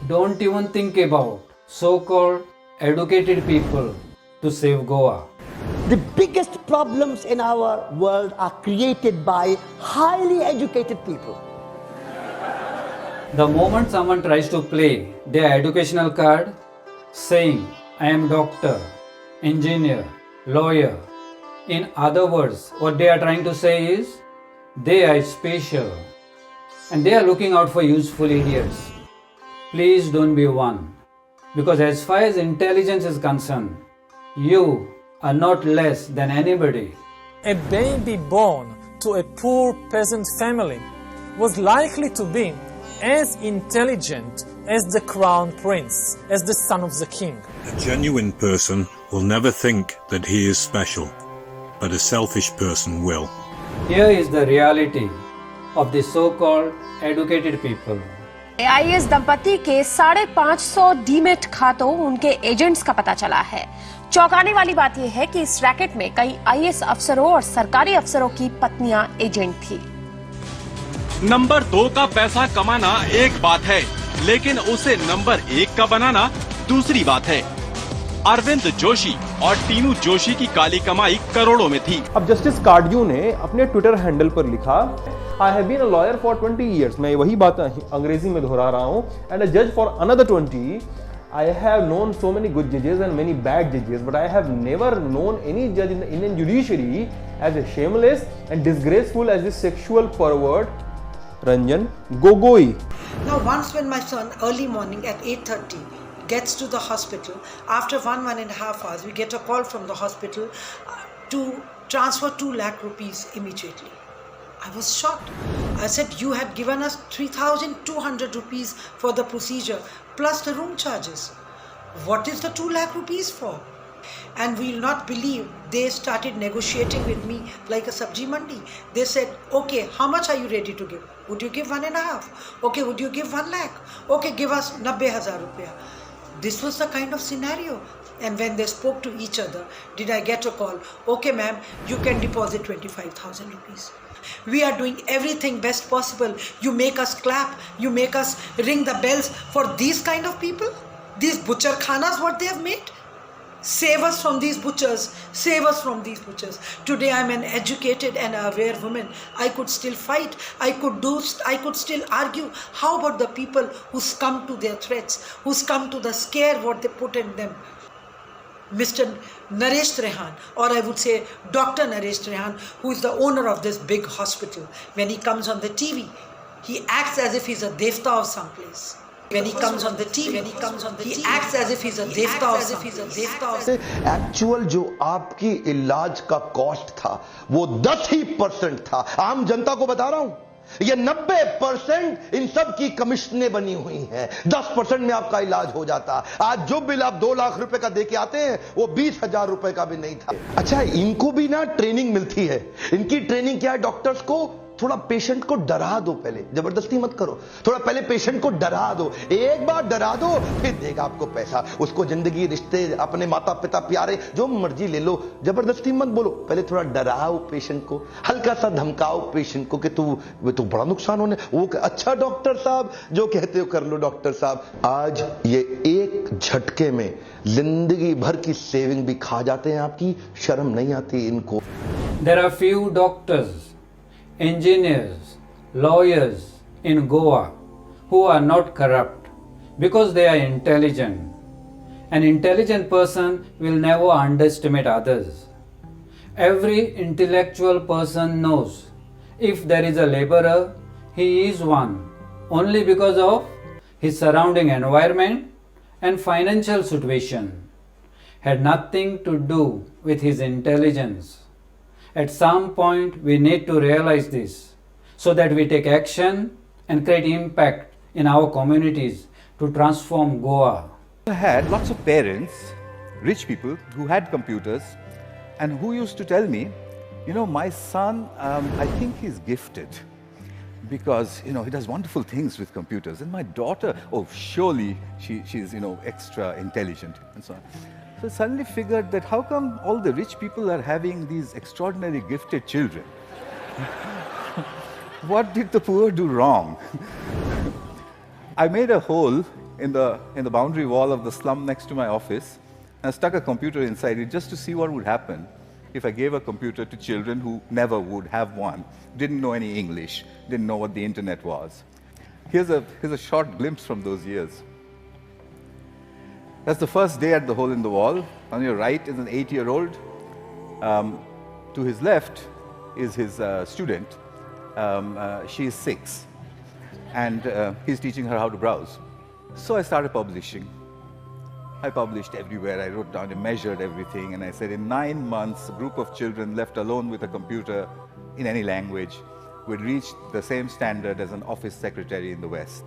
don't even think about so-called educated people to save Goa. The biggest problems in our world are created by highly educated people. The moment someone tries to play their educational card, saying, I am doctor, engineer, lawyer, in other words, what they are trying to say is, they are special and they are looking out for useful idiots. Please don't be one, because as far as intelligence is concerned, you are not less than anybody. A baby born to a poor peasant family was likely to be as intelligent as the crown prince, as the son of the king. A genuine person will never think that he is special, but a selfish person will. Here is the reality of the so-called educated people. IAS दंपति के 550 demat खातों उनके agents का पता चला है। चौंकाने वाली बात यह है कि इस रैकेट में कई आईएएस अफसरों और सरकारी अफसरों की पत्नियां एजेंट थी। नंबर 2 का पैसा कमाना एक बात है, लेकिन उसे नंबर 1 का बनाना दूसरी बात है। अरविंद जोशी और टीनू जोशी की काली कमाई करोड़ों में थी। अब जस्टिस कार्डियो ने अपने ट्विटर हैंडल पर लिखा, I have been a lawyer for 20 years. मैं वही बात अंग्रेजी में दोहरा रहा हूँ. And a judge for another 20. I have known so many good judges and many bad judges, but I have never known any judge in the Indian judiciary as a shameless and disgraceful as the sexual pervert Ranjan Gogoi. Now, once when my son early morning at 8:30 gets to the hospital, after 1.5 hours, we get a call from the hospital to transfer 2 lakh rupees immediately. I was shocked. I said, you had given us 3,200 rupees for the procedure plus the room charges. What is the 2 lakh rupees for? And we'll not believe, they started negotiating with me like a sabji mandi. They said, okay, how much are you ready to give? Would you give 1.5? Okay, would you give 1 lakh? Okay, give us 90,000 rupiah. This was the kind of scenario. And when they spoke to each other, did I get a call? Okay, ma'am, you can deposit 25,000 rupees. We are doing everything best possible. You make us clap, you make us ring the bells for these kind of people? These butcher khanas, what they have made? Save us from these butchers. Save us from these butchers. Today I'm an educated and aware woman. I could still fight. I could still argue. How about the people who succumb to their threats, who succumb to the scare what they put in them? Mr. Naresh Trehan, or I would say Dr. Naresh Trehan, who is the owner of this big hospital, when he comes on the TV, he acts as if he's a devta of some place. When he comes on the TV, he acts as if he's a devta of some place. Actual जो आपकी इलाज का cost था वो 10% था। आम जनता को बता रहा हूं, ये 90% इन सब की कमीशनें बनी हुई हैं। 10% में आपका इलाज हो जाता। आज जो बिल आप 2 लाख रुपए का देके आते हैं वो 20,000 रुपए का भी नहीं था। अच्छा, इनको भी ना ट्रेनिंग मिलती है। इनकी ट्रेनिंग क्या है? डॉक्टर्स को थोड़ा पेशेंट को डरा दो, पहले जबरदस्ती मत करो, थोड़ा पहले पेशेंट को डरा दो। एक बार डरा दो फिर देगा आपको पैसा। उसको जिंदगी, रिश्ते, अपने माता पिता, प्यारे जो मर्जी ले लो, जबरदस्ती मत बोलो। पहले थोड़ा डराओ पेशेंट को, हल्का सा धमकाओ पेशेंट को कि तू बड़ा नुकसान होने। वो अच्छा डॉक्टर साहब, जो कहते हो कर लो डॉक्टर साहब। आज ये एक झटके में जिंदगी भर की सेविंग भी खा जाते हैं आपकी। शर्म नहीं आती इनको। There are few doctors, engineers, lawyers in Goa who are not corrupt because they are intelligent. An intelligent person will never underestimate others. Every intellectual person knows if there is a laborer, he is one only because of his surrounding environment and financial situation. Had nothing to do with his intelligence. At some point, we need to realize this so that we take action and create impact in our communities to transform Goa. I had lots of parents, rich people who had computers and who used to tell me, you know, my son, I think he's gifted because, you know, he does wonderful things with computers. And my daughter, oh, surely she's, you know, extra intelligent and so on. So I suddenly figured that how come all the rich people are having these extraordinary gifted children? What did the poor do wrong? I made a hole in the boundary wall of the slum next to my office, and I stuck a computer inside it just to see what would happen if I gave a computer to children who never would have one, didn't know any English, didn't know what the internet was. Here's a short glimpse from those years. That's the first day at the hole in the wall. On your right is an 8-year-old. To his left is his student. She is 6. And he's teaching her how to browse. So I started publishing. I published everywhere. I wrote down and measured everything. And I said, in 9 months, a group of children left alone with a computer in any language would reach the same standard as an office secretary in the West.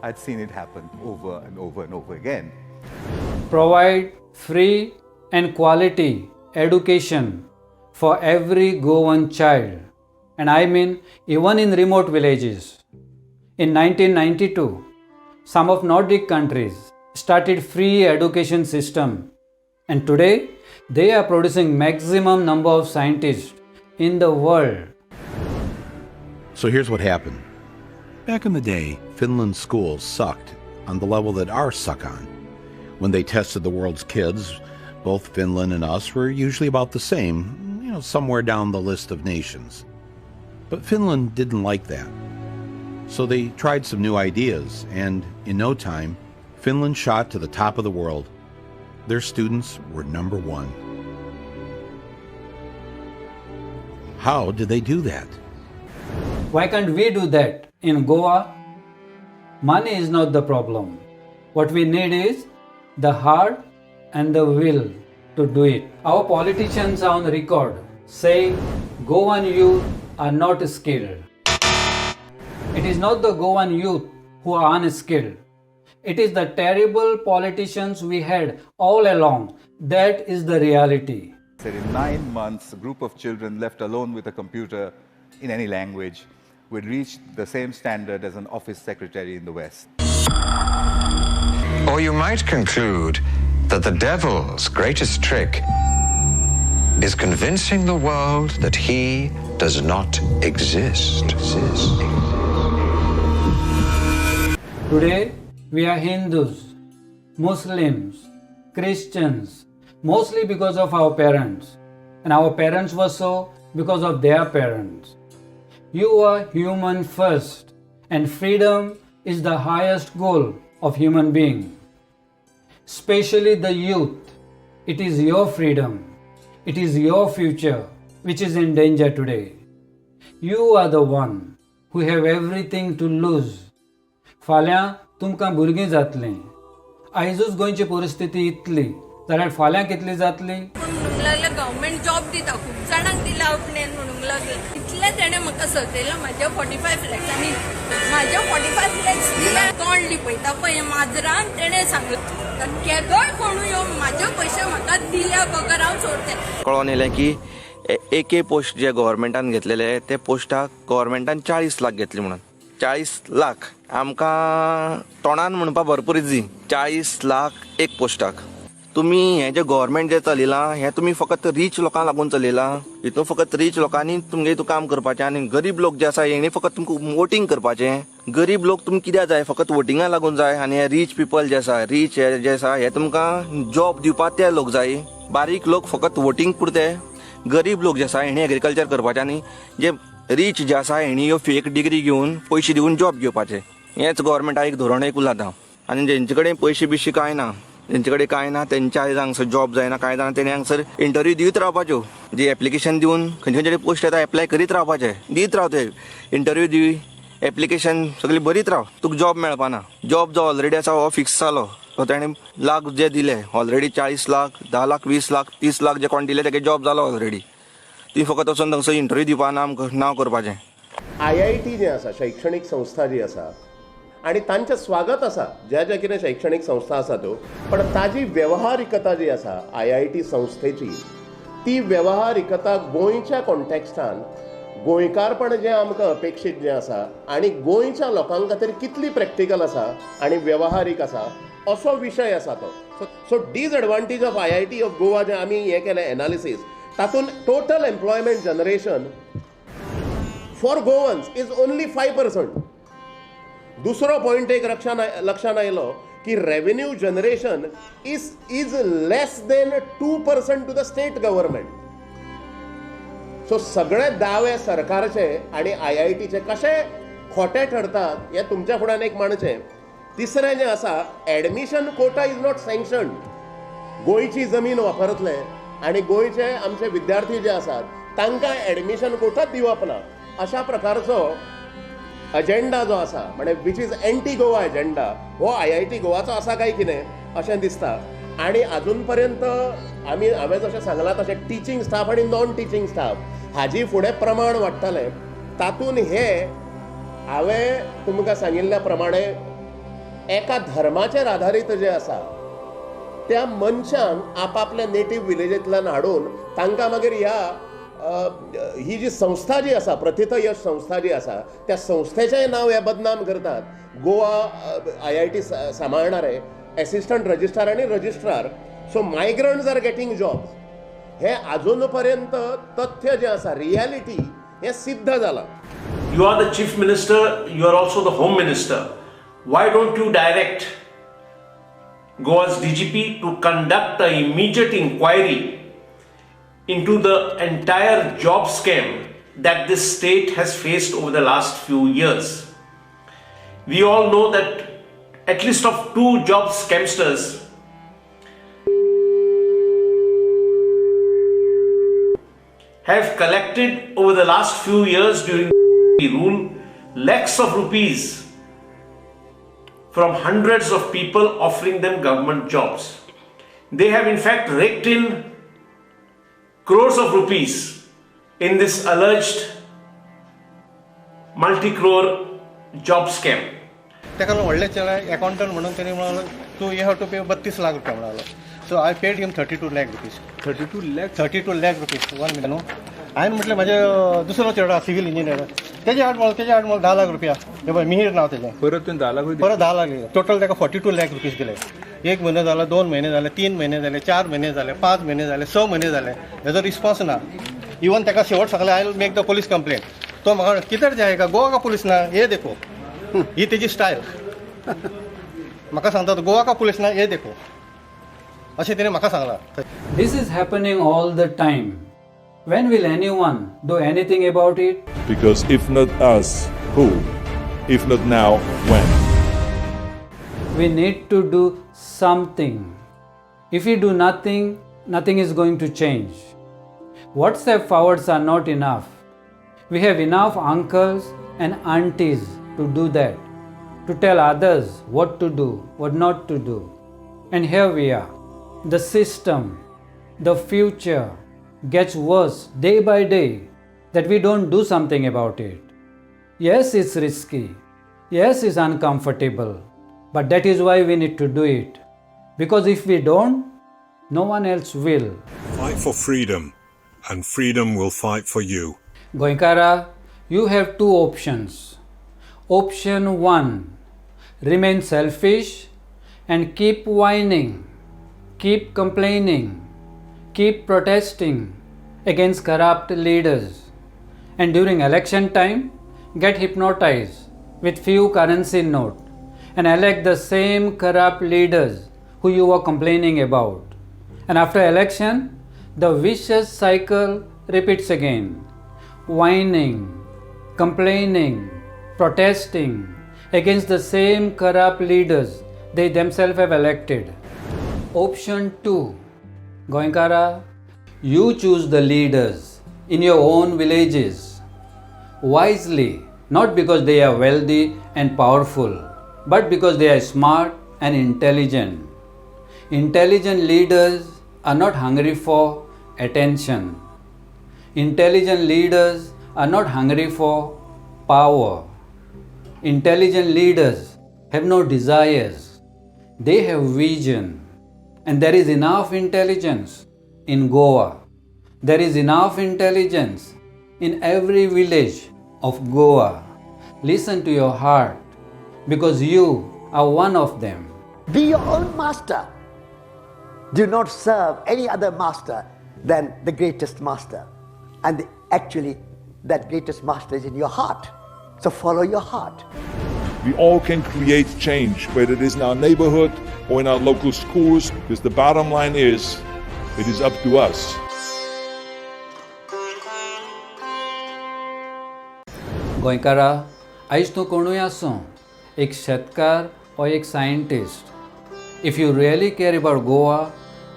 I'd seen it happen over and over and over again. Provide free and quality education for every Goan child, and I mean even in remote villages. In 1992, some of Nordic countries started free education system, and today they are producing maximum number of scientists in the world. So here's what happened. Back in the day, Finland's schools sucked on the level that ours suck on. When they tested the world's kids, both Finland and us were usually about the same, somewhere down the list of nations. But Finland didn't like that. So they tried some new ideas, and in no time, Finland shot to the top of the world. Their students were number 1. How did they do that? Why can't we do that in Goa? Money is not the problem. What we need is the heart and the will to do it. Our politicians are on record saying Goan youth are not skilled. It is not the Goan youth who are unskilled. It is the terrible politicians we had all along. That is the reality. In 9 months, a group of children left alone with a computer in any language would reach the same standard as an office secretary in the West. Or you might conclude that the devil's greatest trick is convincing the world that he does not exist. Today, we are Hindus, Muslims, Christians, mostly because of our parents. And our parents were so because of their parents. You are human first, and freedom is the highest goal of human being. Especially the youth. It is your freedom. It is your future which is in danger today. You are the one who have everything to lose. फाल्यां तुमकां भुरगीं जातलीं. आयजूच गोंयची परिस्थिती इतली जाल्यार फाल्यां कितली जातली? गव्हर्नमेंट जॉब दिता खूप जाणांक दिला आपणें म्हणूंक लागले इतले तेणें म्हाका सतयलो म्हाज्या 45 लॅक्स आनी म्हाज्या 45 लॅक्स दिल्या तोंड लिपयता पळय माजरान तेणें सांगलें केदोय कोणूय येवन म्हाजे पयशे म्हाका दिल्या बगर हांव सोडचें. कळोन येलें की एक पोस्ट जे गव्हर्नमेंटान घेतलेले ते पोस्टाक गव्हर्नमेंटान 40 लाख घेतले म्हणून. 40 लाख आमकां तोंडान म्हणपाक भरपूर इजी. 40 लाख एक पोस्टाक. तुम्ही हे जे गव्हर्नमेंट जे चलयलां हें तुमी फकत रीच लोकांक लागून चलयलां. हितून फकत रीच लोकांनी तुमगे हितून काम करपाचें आनी गरीब लोक जे आसा हेणी फकत तुमकां वोटींग करपाचें. गरीब लोक तुमकां कित्याक जाय फकत वोटिंगा लागून जाय आनी हे रीच पीपल जे आसा रीच जे आसा हे तुमकां जॉब दिवपाक ते लोक जाय. बारीक लोक फकत वोटींग पुरते. गरीब लोक जे आसा हेणी एग्रीकल्चर करपाचें आनी जे रीच जे आसा हेणी ह्यो फेक डिग्री घेवन पयशे दिवन जॉब घेवपाचे. हेंच गव्हर्नमेंटाक एक धोरण एक उरलां. आनी जेंचे कडेन पयशे बिशे कांय ना जेंचे कडेन कांय ना तेंच्या आयज हांगसर जॉब जायना कांय जायना तेणी हांगसर इंटरव्यू दिवत रावपाच्यो. जी एप्लिकेशन दिवन खंयचे खंयचे पोस्ट येता एप्लाय करीत रावपाचें. दीत राव ते इंटरव्यू दी एप्लिकेशन सगळी बरीत राव तुका जॉब मेळपाना. जॉब जो ऑलरेडी आसा हो फिक्स जालो. तो तेणें लाख जे दिले ऑलरेडी 40 लाख 10 लाख 20 लाख 30 लाख जे कोण दिले तेगे जॉब जालो ऑलरेडी. ती फकत वचून थंगसर इंटरव्यू दिवपाक नांव करपाचें. IIT जे आसा शैक्षणीक संस्था जी आसा आणि तांचें स्वागत आसा ज्या ज्या कितें शैक्षणीक संस्था आसा त्यो पण ताजी वेवहारिकता जी आसा IIT संस्थेची ती वेवहारिकता गोंयच्या कॉन्टेक्स्टान गोंयकारपण जें आमकां अपेक्षीत जें आसा आनी गोंयच्या लोकां खातीर कितली प्रॅक्टिकल आसा आनी वेवहारीक आसा असो विशय आसा तो. So disadvantage of IIT of Goa जें आमी हें केलें एनालिसीस तातूंत total employment generation for Goans is only 5%. दुसरो पॉयंट एक लक्षात आयलो की revenue generation is less than 2% to the state government. So सगळे दावे सरकारचे आणि IITचे कशे खोटे ठरतात हे तुमच्या फुड्यान एक म्हणचें. तिसरें जें आसा, एडमिशन कोटा इज नॉट सँक्शन्ड. गोंयची जमीन वापरतले आनी गोंयचे आमचे विद्यार्थी जे आसात तांकां एडमिशन कोटाच दिवप ना, अशा प्रकारचो अजेंडा जो आसा, म्हणजे which is anti Goa agenda, हो IIT गोवाचो आसा काय कितें अशें दिसता. आनी अजून पर्यंत हांवें जशें सांगलां तशें टिचींग स्टाफ आनी नॉन टिचींग स्टाफ हाजी फुडें प्रमाण वाडटलें. तातूंत हे हांवें तुमकां सांगिल्ल्या प्रमाणे एका धर्माचेर आधारीत जे आसा त्या मनशांक आपापल्या नेटीव विलेजींतल्यान हाडून तांकां मागीर ही जी संस्था जी आसा, प्रथित यश संस्था जी आसा, त्या संस्थेचें नांव हे बदनाम करतात. गोवा IIT सांबाळणारे एसिस्टंट रजिस्ट्रार आनी registrar. So migrants are getting jobs. हे अजून पर्यंत तथ्य जे आसा, रियालिटी हे सिद्ध जालां. You are the chief minister, you are also the home minister. Why don't you direct Goa's DGP to conduct an immediate inquiry into the entire job scam that this state has faced over the last few years? We all know that at least of 2 job scamsters have collected over the last few years during the rule lakhs of rupees from hundreds of people offering them government jobs. They have in fact raked in crores of rupees in this alleged multi-crore job scam. ताका व्हडले accountant म्हणून ताणें म्हणालो तू you have to पे 32 लाख रुपया म्हणालो. So I paid him 32 lakh rupees. 32 lakh rupees 1 million. हांवें म्हटलें म्हाजे दुसरो चेडो सिव्हिल इंजिनियर तेजे आड मला 10 लाख रुपया. हे पळय मिहीर नांव तेजें. परत 10 लाख दिले. टोटल ताका 42 लाख रुपीज दिले. 1 म्हयनो जाला, 2 म्हयने जाले, 3 म्हयने जाले, 4 म्हयने जाले, 5 म्हयने जाले, 6 म्हयने जाले. हेजो रिस्पॉन्स ना. इवन ताका शेवट सांगलें I will make the police complaint. तो म्हाका कितें जायगा गोवा का पुलीस ना हे देखो. ही तेजी स्टायल. म्हाका सांगता गोवा का पुलीस ना हे देखो अशें तिणें म्हाका सांगलां. This is happening all the time. When will anyone do anything about it? Because if not us, who? If not now, when? We need to do something. If we do nothing, nothing is going to change. WhatsApp forwards are not enough. We have enough uncles and aunties to do that, to tell others what to do, what not to do. And here we are. The system, the future gets worse day by day that we don't do something about it. Yes, it's risky. Yes, it's uncomfortable. But that is why we need to do it. Because if we don't, no one else will. Fight for freedom, and freedom will fight for you. Goinkara, you have 2 options. Option 1, remain selfish and keep whining, keep complaining, keep protesting against corrupt leaders, and during election time get hypnotized with few currency note and elect the same corrupt leaders who you were complaining about. And after election, the vicious cycle repeats again. Whining, complaining, protesting against the same corrupt leaders they themselves have elected. Option 2, Goinkara, you choose the leaders in your own villages wisely, not because they are wealthy and powerful, but because they are smart and intelligent. Intelligent leaders are not hungry for attention. Intelligent leaders are not hungry for power. Intelligent leaders have no desires. They have vision. And there is enough intelligence in Goa. There is enough intelligence in every village of Goa. Listen to your heart, because you are one of them. Be your own master. Do not serve any other master than the greatest master. And actually, that greatest master is in your heart. So follow your heart. We all can create change, whether it is in our neighborhood or in our local schools, because the bottom line is, it is up to us. गोंयकारा आयज तूं कोणूय आसूं, एक शेतकार or एक scientist, if you really care about Goa,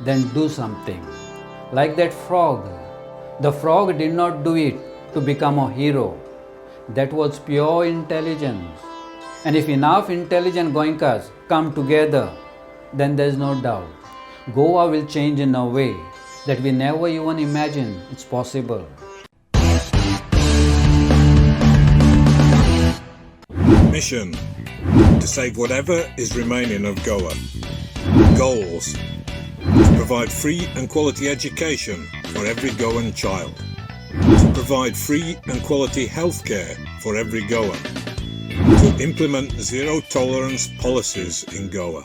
then do something. Like that frog. The frog did not do it to become a hero. That was pure intelligence. And if enough intelligent Goenkas come together, then there is no doubt Goa will change in a way that we never even imagined it's possible. Mission: to save whatever is remaining of Goa. Goals: to provide free and quality education for every Goan child. To provide free and quality healthcare for every Goan. To implement zero tolerance policies in Goa.